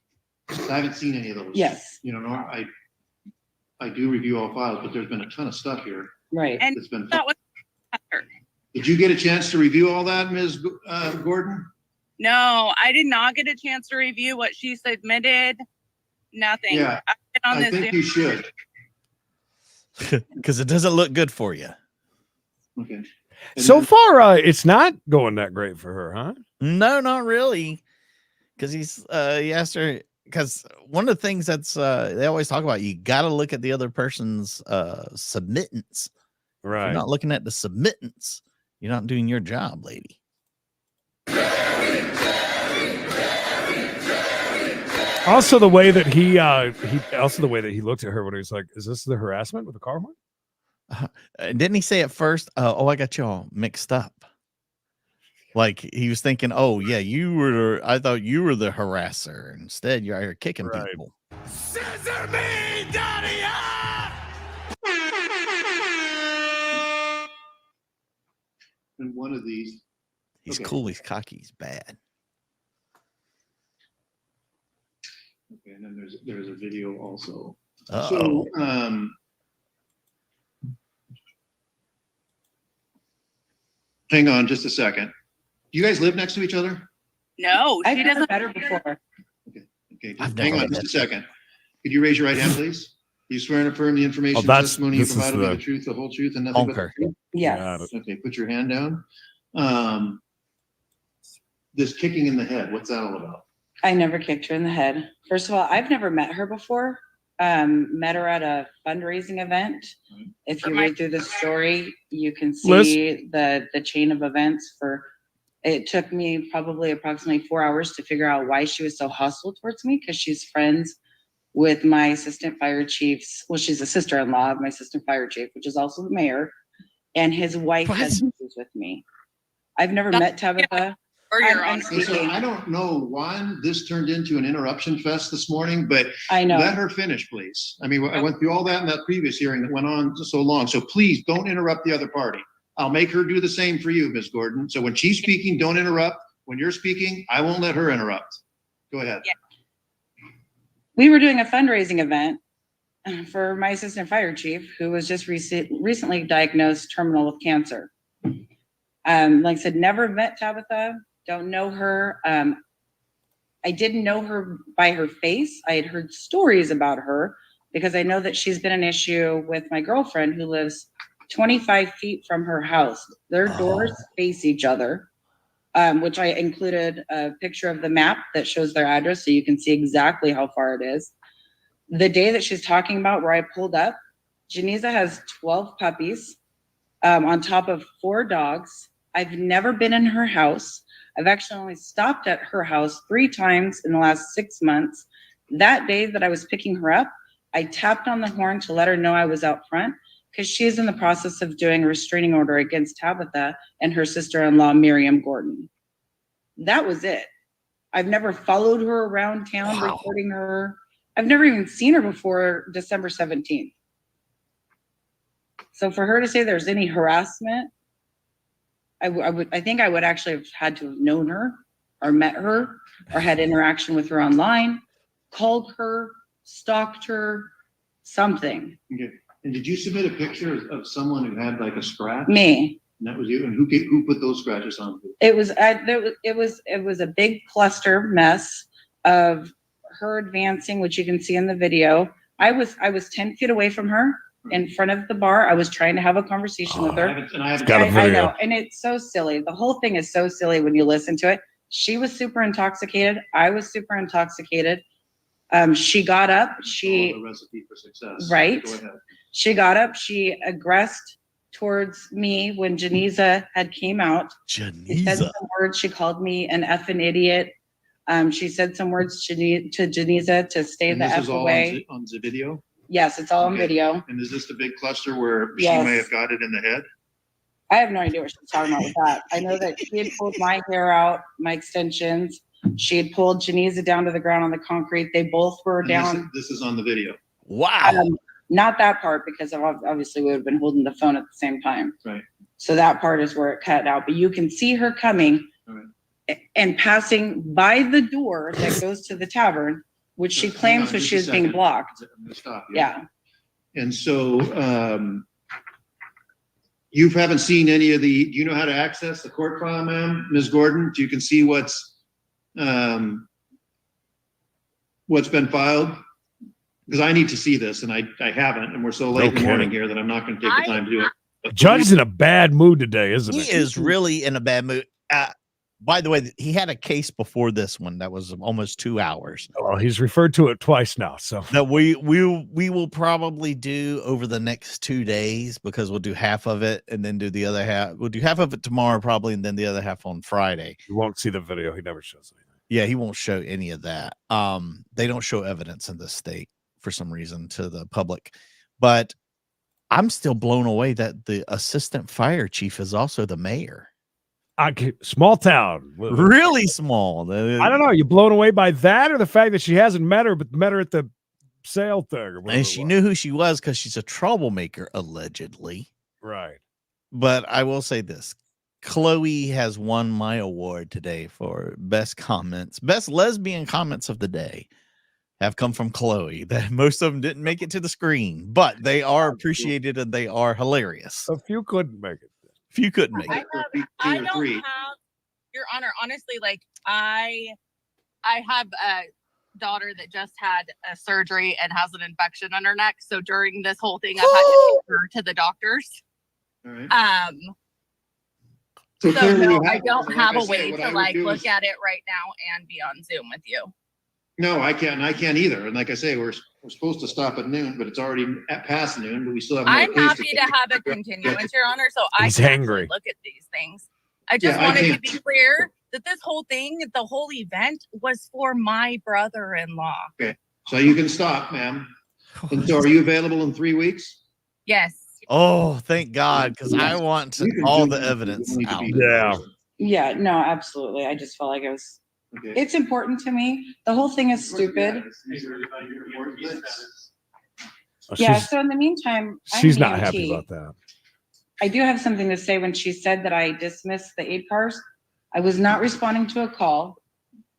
I haven't seen any of those. Yes, You know, I do review all files, but there's been a ton of stuff here right. And that's been. that was Did you get a chance to review all that, Ms. Gordon? no, I did not get a chance to review what she submitted. Nothing. Yeah, I've been on I this think Zoom. you should. Because it doesn't look good for you. Okay. And So then- far, it's not going that great for her, huh? No, not really. Because he asked her, because one of the things that's they always talk about, you got to look at the other person's submittance. If Right. you're not looking at the submittance, you're not doing your job, lady. Also, the way that he looked at her when he was like, "Is this the harassment with the car horn?" Didn't he say at first, "Oh, I got y'all mixed up"? Like he was thinking, "Oh yeah, I thought you were the harasser. Instead, you're out here kicking Right. people." Scissor me, daddy! And one of these. He's Okay. cool. He's cocky. He's bad. Okay, and then there's a video also. Uh-oh. So hang on just a second. Do you guys live next to each other? No, I've she never doesn't. met her before. Okay, I've just hang never on met just a second. Could you raise your right hand, please? You swear and affirm the information, that's- testimony you this is provided me, the the truth, the whole truth, and nothing but the Honker. truth? Yes. Okay, put your hand down. This kicking in the head, what's that all about? I never kicked her in the head. First of all, I've never met her before. Met her at a fundraising event. If you read through the story, you can see the chain of events. It took me probably approximately 4 hours to figure out why she was so hostile towards me, because she's friends with my assistant fire chief's, well, she's a sister-in-law of my assistant fire chief, which is also the mayor, and his wife What? has issues with me. I've never met Tabitha. Or your I'm own. Hey, so I don't know why this turned into an interruption fest this morning, but I know. let her finish, please. I mean, I went through all that in that previous hearing that went on so long. So please don't interrupt the other party. I'll make her do the same for you, Ms. Gordon. So when she's speaking, don't interrupt. When you're speaking, I won't let her interrupt. Go ahead. Yeah. We were doing a fundraising event for my assistant fire chief, who was just recently diagnosed terminal with cancer. Like I said, never met Tabitha, don't know her. I didn't know her by her face. I had heard stories about her because I know that she's been an issue with my girlfriend who lives 25 feet from her house. Their doors face each other, which I included a picture of the map that shows their address so you can see exactly how far it is. The day that she's talking about where I pulled up, Janiza has 12 puppies on top of 4 dogs. I've never been in her house. I've actually only stopped at her house 3 times in the last 6 months. That day that I was picking her up, I tapped on the horn to let her know I was out front because she's in the process of doing a restraining order against Tabitha and her sister-in-law, Miriam Gordon. That was it. I've never followed her around town, recording her. I've never even seen her before December 17th. So for her to say there's any harassment, I think I would actually have had to have known her or met her or had interaction with her online, called her, stalked her, something. Okay. And did you submit a picture of someone who had like a scratch? Me. And that was you? And who put those scratches on? It was a big cluster mess of her advancing, which you can see in the video. I was 10 feet away from her in front of the bar. I was trying to have a conversation with her. I know, and it's so silly. The whole thing is so silly when you listen to it. She was super intoxicated. I was super intoxicated. She got up. The recipe for success. Right. Go ahead. She got up. She aggressed towards me when Janiza had came out. She said some words. She called me an effing idiot. She said some words to Janiza to stay And the this F is all away. on the video? Yes, it's all on Okay. video. And is this the big cluster where Yes. she may have got it in the head? I have no idea what she's talking about with that. I know that she had pulled my hair out, my extensions. She had pulled Janiza down to the ground on the concrete. They both were And down. This is on the video. Wow. Not that part, because obviously we would have been holding the phone at the same time. Right. So that part is where it cut out. But you can see her coming and passing by the door that goes to the tavern, which she Hang claims on was just she a was being second. blocked. I'm gonna stop you. Yeah. And so, you haven't seen any of the, do you know how to access the court file, ma'am, Ms. Gordon? You can see what's been filed? Because I need to see this and I haven't, and we're so late in the morning here that I'm not gonna take the time to do it. Judge's in a bad mood today, isn't He he? is really in a bad mood. By the way, he had a case before this one that was almost 2 hours. Well, he's referred to it twice now. So That we will probably do over the next 2 days, because we'll do half of it and then do the other half. We'll do half of it tomorrow probably, and then the other half on Friday. you won't see the video. He never shows anything. Yeah, he won't show any of that. They don't show evidence in this state for some reason to the public. But I'm still blown away that the assistant fire chief is also the mayor. Small town. Really small. I don't know. You blown away by that or the fact that she hasn't met her, but met her at the sale thing? Or And she knew who she was because she's a troublemaker, allegedly. Right. But I will say this. Chloe has won my award today for best comments. Best lesbian comments of the day have come from Chloe. That most of them didn't make it to the screen, but they are appreciated and they are hilarious. A few couldn't make it. Few couldn't make it. I don't have, Your Honor, honestly, like I have a daughter that just had a surgery and has an infection on her neck. So during this whole thing, I've had to take her to the doctors. All right. So clearly no, you I have- don't like have I a said, way what to I would like do look is- at it right now and be on Zoom with you. No, I can't either. And like I say, we're supposed to stop at noon, but it's already at past noon, but we still have. another I'm case happy to have a continuance, Your Honor, so I He's can angry. actually look at these things. I just Yeah, I wanted to can't. be clear that this whole thing, the whole event was for my brother-in-law. So you can stop, ma'am. And so are you available in 3 weeks? Yes. Oh, thank God, because I want You can all do the that. You evidence don't need to out. be there. Yeah. Yeah, no, absolutely. I just felt like Okay. it's important to me. The whole thing is stupid. Yeah, so in the meantime, I'm She's an not happy EMT. about that. I do have something to say. When she said that I dismissed the aid cars, I was not responding to a call.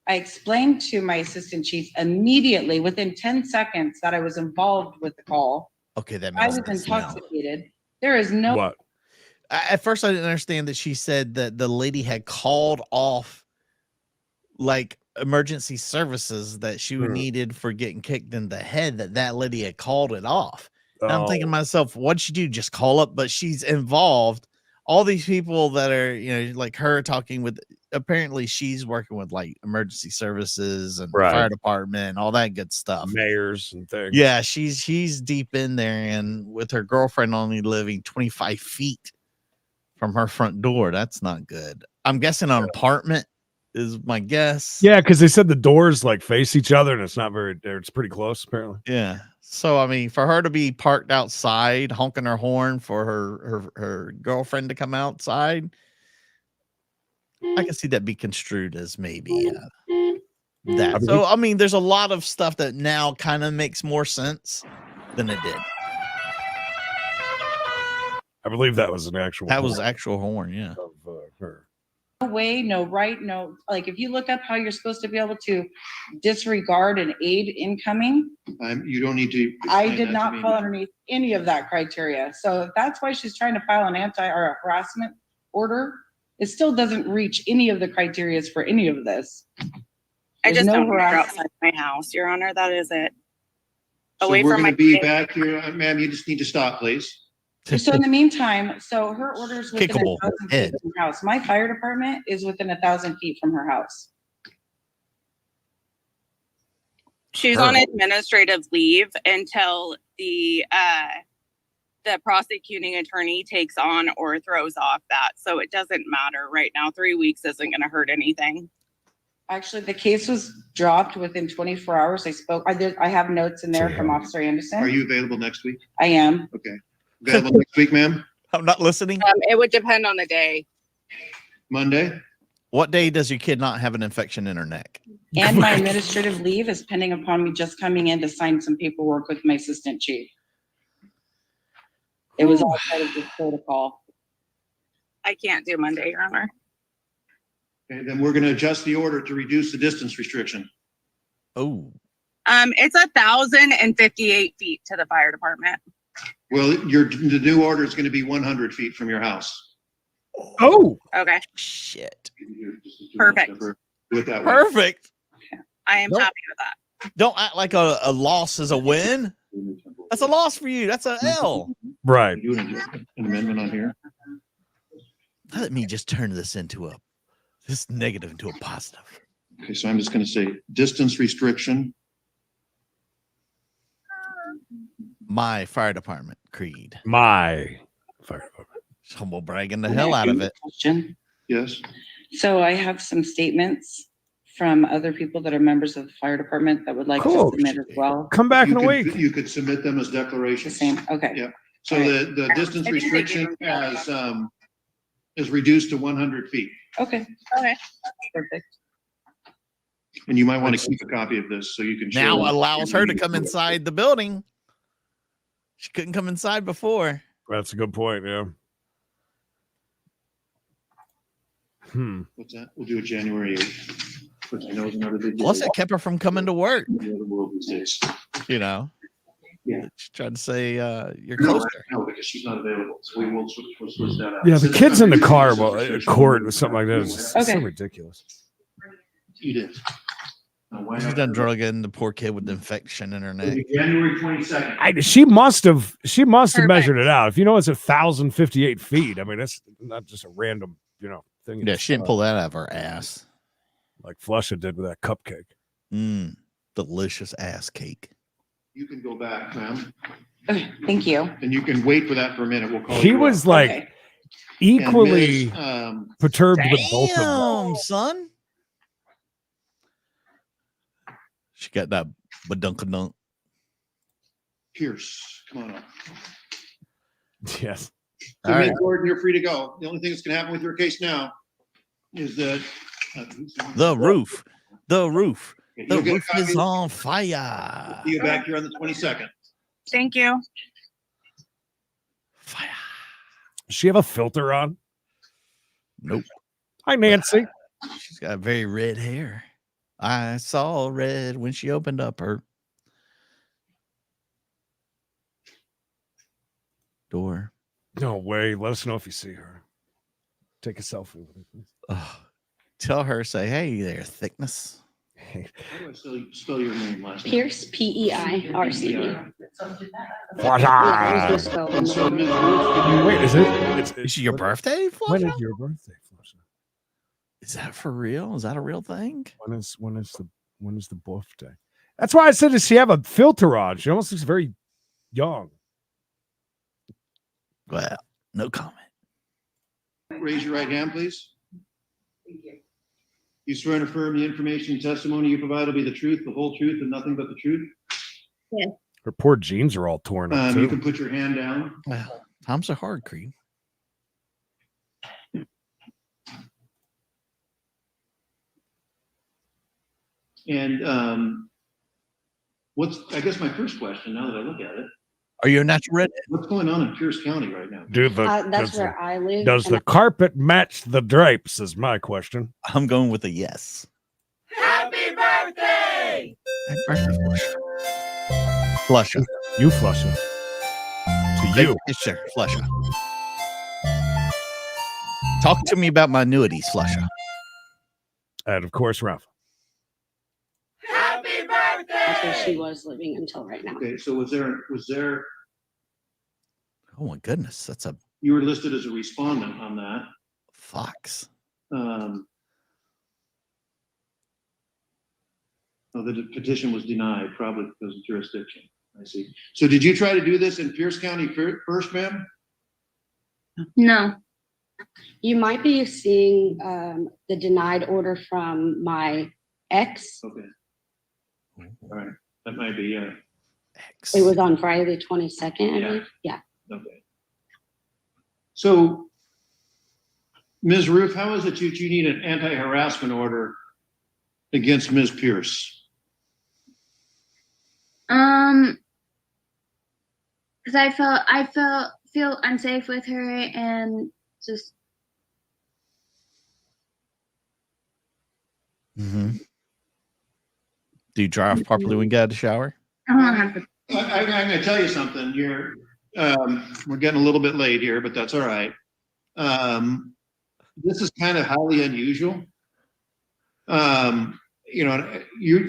I explained to my assistant chief immediately, within 10 seconds, that I was involved with the call. Okay, that I makes was sense now. intoxicated. There is no, What? At first, I didn't understand that she said that the lady had called off like emergency services that she needed for getting kicked in the head, that lady had called it off. And I'm thinking to myself, what'd she do? Just call up? But she's involved. All these people that are, like her talking with, apparently she's working with like emergency services and Right. fire department and all that good stuff. Mayors and things. Yeah, she's deep in there, and with her girlfriend only living 25 feet from her front door, that's not good. I'm guessing an apartment is my guess. Yeah, because they said the doors like face each other and it's not very, it's pretty close apparently. Yeah. So I mean, for her to be parked outside honking her horn for her girlfriend to come outside, I can see that be construed as maybe that. So I mean, there's a lot of stuff that now kind of makes more sense than it did. I believe that was an actual. That was horn actual horn, yeah. of her. way, no right, no, like if you look up how you're supposed to be able to disregard an aid incoming, You don't need to. I explain did that not to me. fall underneath any of that criteria. So if that's why she's trying to file an or harassment order, it still doesn't reach any of the criterias for any of this. I There's just no don't want her harassment. outside my house, Your Honor. That is it. So Away we're from gonna my be kid. back here, ma'am, you just need to stop, please. So in the meantime, so her orders within Kickable 1,000 head. feet from her house. My fire department is within 1,000 feet from her house. She's Her. on administrative leave until the prosecuting attorney takes on or throws off that. So it doesn't matter right now. 3 weeks isn't going to hurt anything. Actually, the case was dropped within 24 hours. I have notes in there from Officer Anderson. Are you available next week? I am. Okay. Available next week, ma'am? I'm not listening. It would depend on the day. Monday? What day does your kid not have an infection in her neck? And my administrative leave is pending upon me just coming in to sign some paperwork with my assistant chief. It was all part of this protocol. I can't do Monday, Your Honor. Okay, then we're gonna adjust the order to reduce the distance restriction. Oh, It's 1,058 feet to the fire department. Well, the new order is gonna be 100 feet from your house. Oh, Okay, shit. Perfect. Do it that way. Perfect. I am Nope. happy with that. Don't act like a loss is a win. That's a loss for you. That's an L. right. Do an amendment on here. Let me just turn this negative into a positive. Okay, so I'm just gonna say distance restriction. My fire department creed. My fire department. Humble bragging the hell out of it. Question. Yes. So I have some statements from other people that are members of the fire department that would like Cool. to submit as well. Come back in a You week. could- You could submit them as The declarations. same, okay. Yeah. So Alright. the distance I think they restriction gave them is reduced to 100 feet. Okay, Okay. perfect. And you might want to keep a copy of this so you can. Now show- allows her to come inside the building. She couldn't come inside before. That's a good point. Yeah. What's that? We'll do it January 8th. Which I know is another big. Plus, deal. it kept her from coming to work. The other world these days. You know. Yeah. She tried to say you're No, closer. no, because she's not available. So we will switch, we'll switch that out. Yeah. The So kids in the distance car, well, restriction- court or something like that is just so Okay. ridiculous. You did. Now, why She's not- done drugging the poor kid with the infection in her neck. January 22nd. She must have Perfect. measured it out. If you know it's 1,058 feet, I mean that's not just a random thing. in Yeah, the she didn't sky, pull that out of her ass. like Flusha did with that cupcake. Delicious ass cake. You can go back, ma'am, Okay, thank you. and you can wait for that for a minute. We'll call He you was up. like Okay. equally And Ms., perturbed with both of them. Damn, son. She got that badunkadunk. Pierce, come on up. Yes. So, All Ms. right. Gordon, you're free to go. The only thing that's gonna happen with your case now is that. The roof. The roof. Okay, The you'll get a roof copy. is on fire. See you back here on the 22nd. Thank you. Fire. Does she have a filter on? Nope. Hi, Nancy. She's got very red hair. I saw red when she opened up her door. No way. Let us know if you see her. Take a selfie with her, please. Ugh. Tell her, say, hey there, thickness. Hey. How do I spell your name last name? Pierce, P-E-I-R-C-E. Flusha. And so, Ms. Ruth, could you- Wait, is it? Is it your birthday, When Flusha? is your birthday, Flusha? Is that for real? Is that a real thing? When is the birthday? That's why I said, does she have a filter on? She almost looks very young. Well, no comment. raise your right hand, please? You swear and affirm the information and testimony you provide will be the truth, the whole truth, and nothing but the truth? Her poor jeans are all torn up You too. can put your hand down. Well, times are hard, Creed. And I guess my first question, now that I look at it, Are you a natural redhead? what's going on in Pierce County right now? Dude, That's where I live. does and the carpet match the drapes? Is my question. I'm going with a yes. Happy birthday! Happy birthday, Flusha. Flusha. You flush it. To you. Sure, Flusha. Talk to me about my annuities, Flusha. And of course, Ralph. Happy That's where she birthday! was living until right now. Okay, so was there, Oh my goodness, that's a you were listed as a respondent on that. fox. The petition was denied, probably because of jurisdiction. I see. So did you try to do this in Pierce County first, ma'am? No. You might be seeing the denied order from my ex. Okay. All right, that might be, X. It was on Friday the 22nd, I Yeah. believe. Yeah. okay. So, Ms. Ruth, how is it you need an anti-harassment order against Ms. Pierce? Because I feel unsafe with her and just Mm-hmm. Do you dry off properly when you get out of the shower? I don't have to. I'm gonna tell you something. We're getting a little bit late here, but that's all right. This is kind of highly unusual. You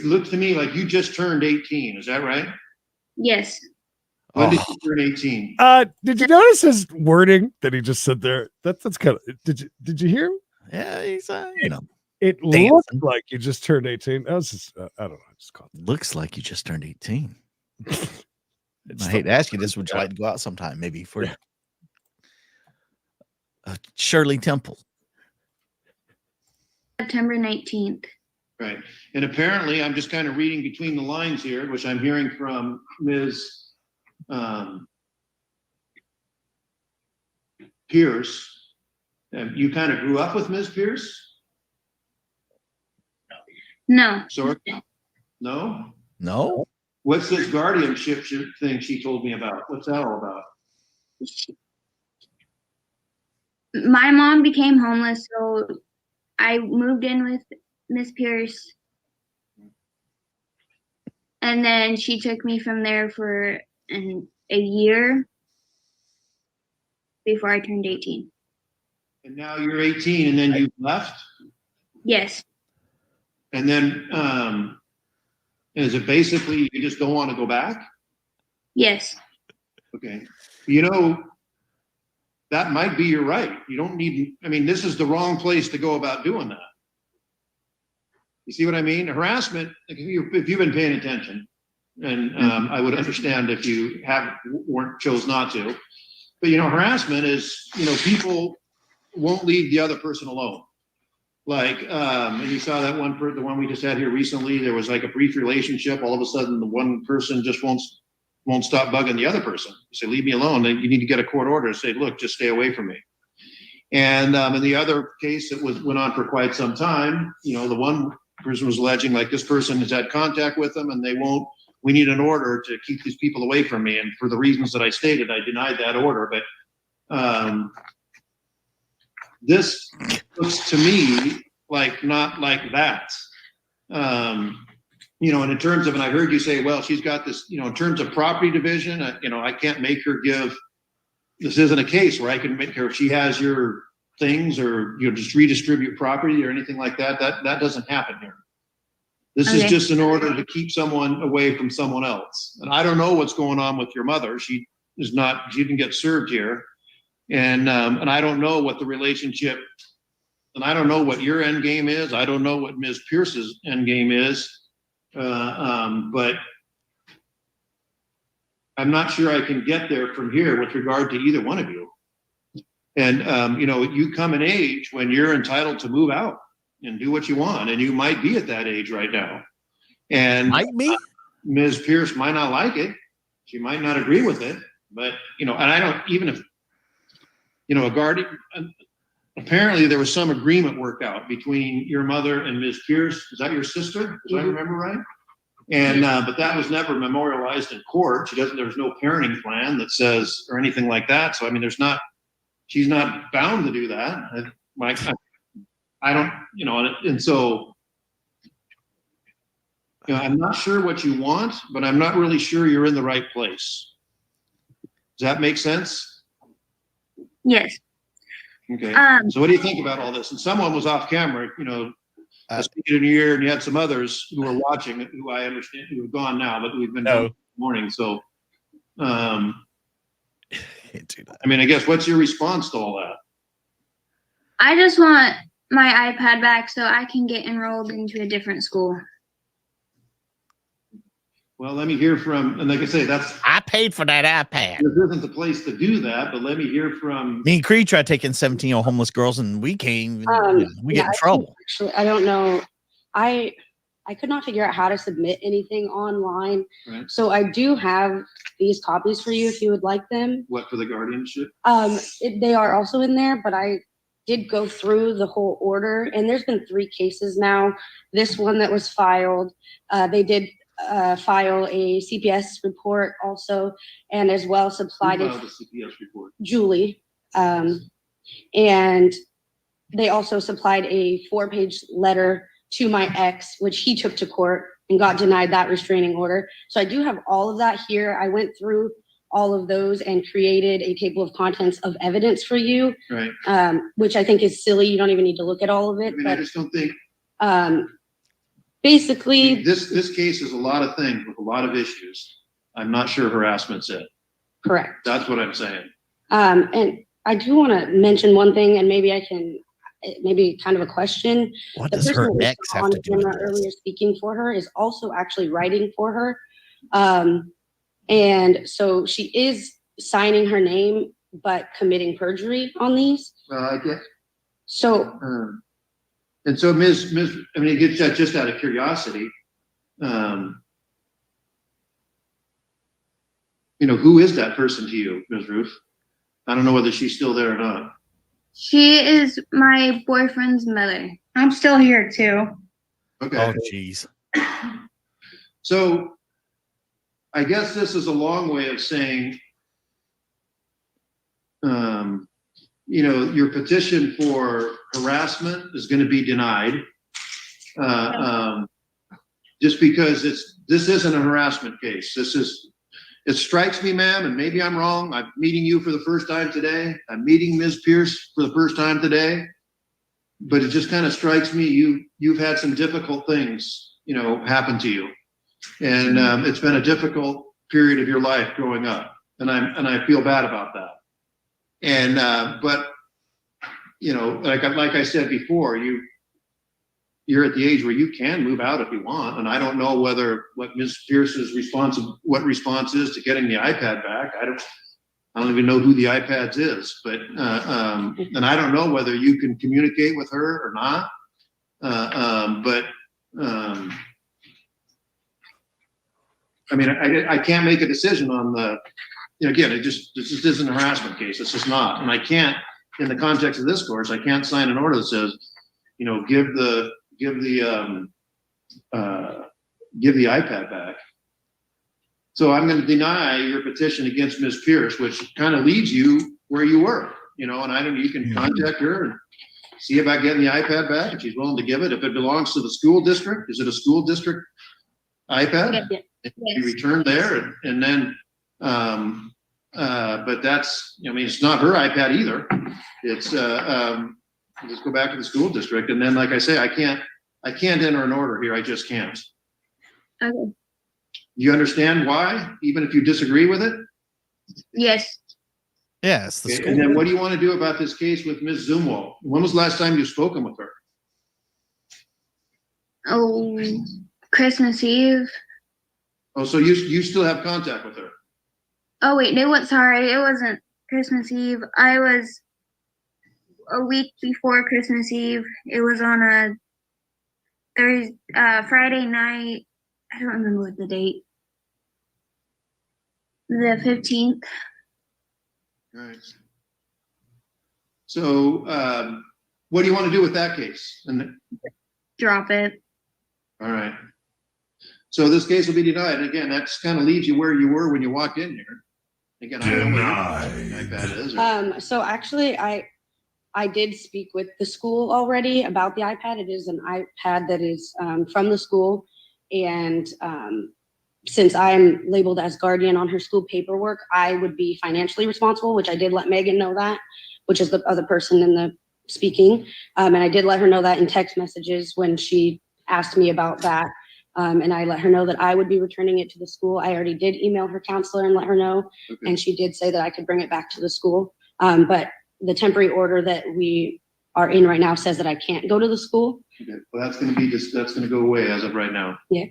look to me like you just turned 18. Is that right? Yes. When did Oh. you turn 18? Did you notice his wording that he just said there? That's kind of. Did you hear him? Yeah, he's It Dancing. looked like you just turned 18. That was just, I don't know. I just caught looks like you just turned 18. that. I hate to ask you this. Would you like to go out sometime? Maybe for Shirley Temple. September 19th. Right. And apparently, I'm just kind of reading between the lines here, which I'm hearing from Ms. Pierce. You kind of grew up with Ms. Pierce? No. Sorry? No? No. What's this guardianship thing she told me about? What's that all about? My mom became homeless, so I moved in with Miss Pierce. And then she took me from there for a year before I turned 18. And now you're 18 and then you left? Yes. And then is it basically you just don't want to go back? Yes. Okay. You know, that might be your right. You don't need, I mean, this is the wrong place to go about doing that. You see what I mean? Harassment, if you've been paying attention, and I would understand if you chose not to, but you know, harassment is, you know, people won't leave the other person alone. Like, and you saw that the one we just had here recently, there was like a brief relationship. All of a sudden, the one person just won't stop bugging the other person. You say, leave me alone. Then you need to get a court order and say, look, just stay away from me. And in the other case, it went on for quite some time. You know, the one person was alleging like this person has had contact with them and we need an order to keep these people away from me. And for the reasons that I stated, I denied that order. But this looks to me like not like that. You know, and in terms of, and I heard you say, well, she's got this, you know, in terms of property division, you know, I can't make her this isn't a case where I can make her, if she has your things or, you know, just redistribute property or anything like that, that doesn't happen here. This is just in order to keep someone away from someone else. And I don't know what's going on with your mother. She didn't get served here. And I don't know what the relationship, and I don't know what your end game is. I don't know what Ms. Pierce's end game is. But I'm not sure I can get there from here with regard to either one of you. And, you know, you come in age when you're entitled to move out and do what you want. And you might be at that age right now. And Ms. Pierce might not like it. She might not agree with it. But, you know, and I don't, even if, you know, a guardian, apparently there was some agreement worked out between your mother and Ms. Pierce. Is that your sister? If I remember right? And, but that was never memorialized in court. There's no parenting plan that says, or anything like that. So, I mean, she's not bound to do that. I don't, you know, and so, you know, I'm not sure what you want, but I'm not really sure you're in the right place. Does that make sense? Yes. Okay. So what do you think about all this? And someone was off camera, you know, speaking in your ear, and you had some others who were watching, who I understand who have gone now, but we've been gone this morning. So, can't do that. I mean, I guess what's your response to all that? I just want my iPad back so I can get enrolled into a different school. Well, let me hear from, and like I say, I paid for that iPad. This isn't the place to do that, but let me hear from. Me and Cree tried taking 17-year-old homeless girls, and we came. We get in trouble. Actually, I don't know. I could not figure out how to submit anything online. Right. So I do have these copies for you if you would like them. What, for the guardianship? They are also in there, but I did go through the whole order, and there's been 3 cases now. This one that was filed, they did file a CPS report also, and as well supplied Who filed the CPS report? Julie. And they also supplied a 4-page letter to my ex, which he took to court and got denied that restraining order. So I do have all of that here. I went through all of those and created a table of contents of evidence for you, right? Which I think is silly. You don't even need to look at all of it. I mean, I just don't think. Basically, this case is a lot of things with a lot of issues. I'm not sure harassment's it. Correct. That's what I'm saying. And I do want to mention one thing, and maybe I can, maybe kind of a question. What does her ex have to do with this? Earlier speaking for her is also actually writing for her. And so she is signing her name, but committing perjury on these. I guess. So And so I mean, it gets just out of curiosity. Who is that person to you, Ms. Ruth? I don't know whether she's still there or not. She is my boyfriend's mother. I'm still here too. Okay. Oh, jeez. So I guess this is a long way of saying, your petition for harassment is going to be denied. Just because this isn't a harassment case. It strikes me, ma'am, and maybe I'm wrong. I'm meeting you for the first time today. I'm meeting Ms. Pierce for the first time today. But it just kind of strikes me you've had some difficult things, happen to you. And it's been a difficult period of your life growing up. And I feel bad about that. And but like I said before, you're at the age where you can move out if you want. And I don't know what Ms. Pierce's response is to getting the iPad back. I don't even know who the iPads is, but and I don't know whether you can communicate with her or not. I mean, I can't make a decision on again, this just isn't a harassment case. It's just not. And I can't, in the context of this course, I can't sign an order that says, give the iPad back. So I'm going to deny your petition against Ms. Pierce, which kind of leaves you where you were, and you can contact her and see about getting the iPad back if she's willing to give it. If it belongs to the school district, is it a school district iPad? Yes. You return there and then, but that's, it's not her iPad either. It's, just go back to the school district. And then, like I say, I can't enter an order here. I just can't. Okay. You understand why, even if you disagree with it? Yes. Yeah, it's the school. And then what do you want to do about this case with Ms. Zumwalt? When was the last time you've spoken with her? Oh, Christmas Eve. Oh, so you still have contact with her? Oh wait, it wasn't Christmas Eve. I was a week before Christmas Eve. It was on a Friday night. I don't remember what the date. The 15th. Right. So, what do you want to do with that case? Drop it. All right. So this case will be denied. And again, that kind of leaves you where you were when you walked in here. Again, I don't know what the iPad is. So actually, I did speak with the school already about the iPad. It is an iPad that is from the school. And since I'm labeled as guardian on her school paperwork, I would be financially responsible, which I did let Megan know that, which is the other person in the speaking. And I did let her know that in text messages when she asked me about that. And I let her know that I would be returning it to the school. I already did email her counselor and let her know. Okay. And she did say that I could bring it back to the school. But the temporary order that we are in right now says that I can't go to the school. Okay. Well, that's going to go away as of right now. Yeah.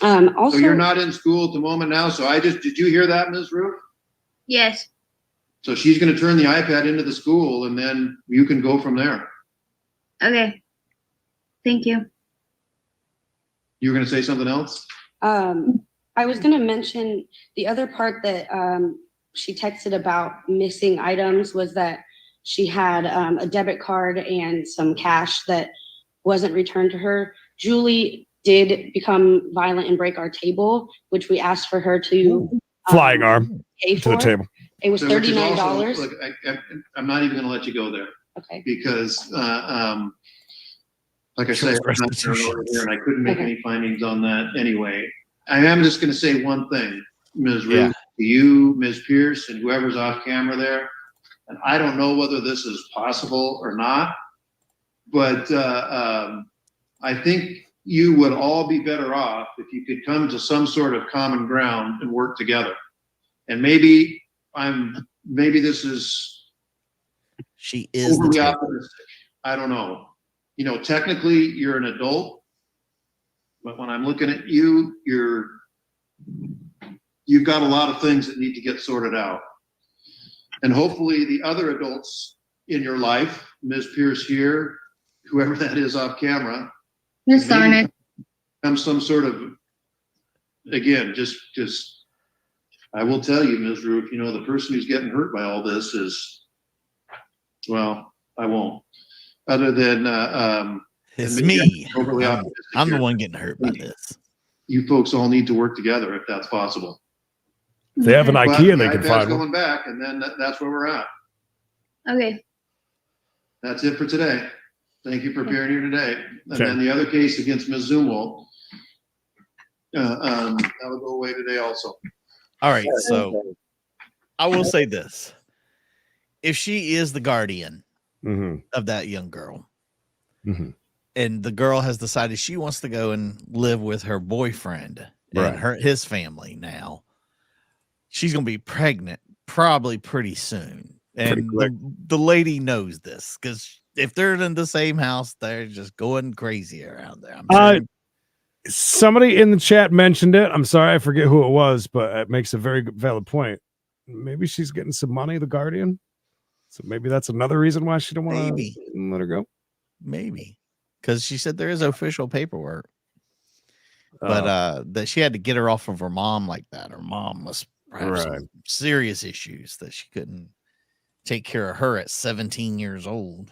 Also, so you're not in school at the moment now. So did you hear that, Ms. Ruth? Yes. So she's going to turn the iPad into the school and then you can go from there. Okay. Thank you. You were going to say something else? I was going to mention the other part that she texted about missing items was that she had a debit card and some cash that wasn't returned to her. Julie did become violent and break our table, which we asked for her to flying arm pay to for. the table. It was $39. Look, I'm not even going to let you go there. Okay. Because like I say, I'm not there here, and I couldn't make any findings on that anyway. I am just going to say one thing, Ms. Ruth, to you, Ms. Pierce, and whoever's off camera there. And I don't know whether this is possible or not, but I think you would all be better off if you could come to some sort of common ground and work together. And maybe this is she is overly optimistic. I don't know. Technically you're an adult, but when I'm looking at you, you've got a lot of things that need to get sorted out. And hopefully the other adults in your life, Ms. Pierce here, whoever that is off camera. Miss Maybe Sarnick. Come some sort of, again, just, I will tell you, Ms. Roof, you know, the person who's getting hurt by all this is, well, I won't. Other than, It's and maybe me. I'm overly optimistic I'm the here. one getting hurt by this. You folks all need to work together if that's possible. If they have an But IKEA, the they can iPad's find one. going back, and then that's where we're at. Okay. That's it for today. Thank you for appearing here today. And Okay. then the other case against Ms. Zumwalt, that'll go away today also. All right, so I will say this. If she is the guardian Mm-hmm. of that young girl, Mm-hmm. and the girl has decided she wants to go and live with her boyfriend Right. and his family now, she's going to be pregnant probably pretty soon. Pretty And quick. the lady knows this because if they're in the same house, they're just going crazy around there. I'm sure. Somebody in the chat mentioned it. I'm sorry, I forget who it was, but it makes a very valid point. Maybe she's getting some money, the Guardian. So maybe that's another reason why she don't want Maybe. to let her go. Maybe because she said there is official paperwork, but that she had to get her off of her mom like that. Her mom must have Right. some serious issues that she couldn't take care of her at 17 years old.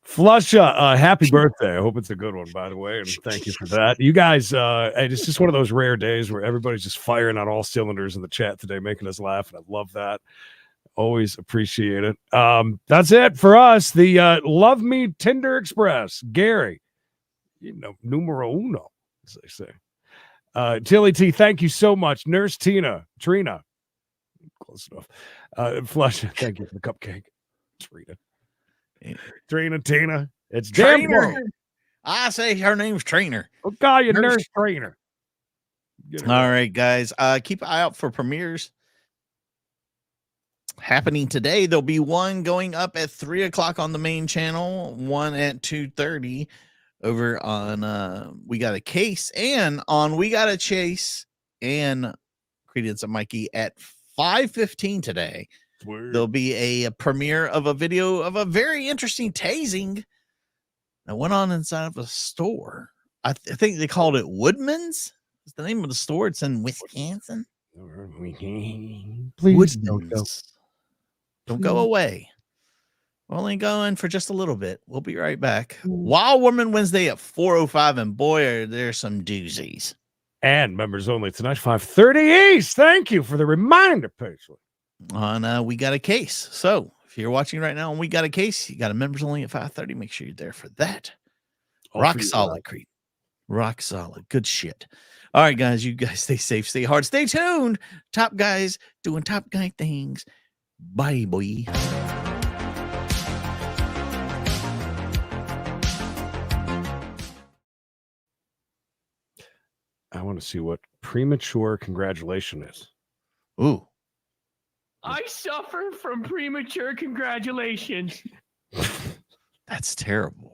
Flusha, happy birthday. I hope it's a good one, by the way. And thank you for that. You guys, and it's just one of those rare days where everybody's just firing on all cylinders in the chat today, making us laugh. And I love that. Always appreciate it. That's it for us. The Love Me Tinder Express. Gary, you know, numero uno, as they say. Tilly T, thank you so much. Nurse Trina, close enough. Flusha, thank you for the cupcake. Tina. It's damn Trainer. close. I say her name's Trainer. We'll call you Nurse- Nurse Trainer. Get it All right. right, guys. Keep an eye out for premieres happening today. There'll be one going up at 3:00 on the main channel, one at 2:30 over on We Got a Case, and on We Got a Chase and Credence and Mikey at 5:15 today. There'll be a premiere of a video of a very interesting tasing that went on inside of a store. I think they called it Woodman's. It's the name of the store. It's in Wisconsin. Please don't go. Woodman's. Don't go away. We're only going for just a little bit. We'll be right back. Wild Woman Wednesday at 4:05, and boy, are there some doozies. And members only tonight, 5:30 East. Thank you for the reminder, Paisley. On We Got a Case. So if you're watching right now and We Got a Case, you got a members only at 5:30. Make sure you're there for that. Rock solid, Creed. Rock solid. Good shit. All right, guys. You guys stay safe, stay hard, stay tuned. Top guys doing top guy things. Bye, boy. I want to see what premature congratulation is. Ooh. I suffer from premature congratulations. That's terrible.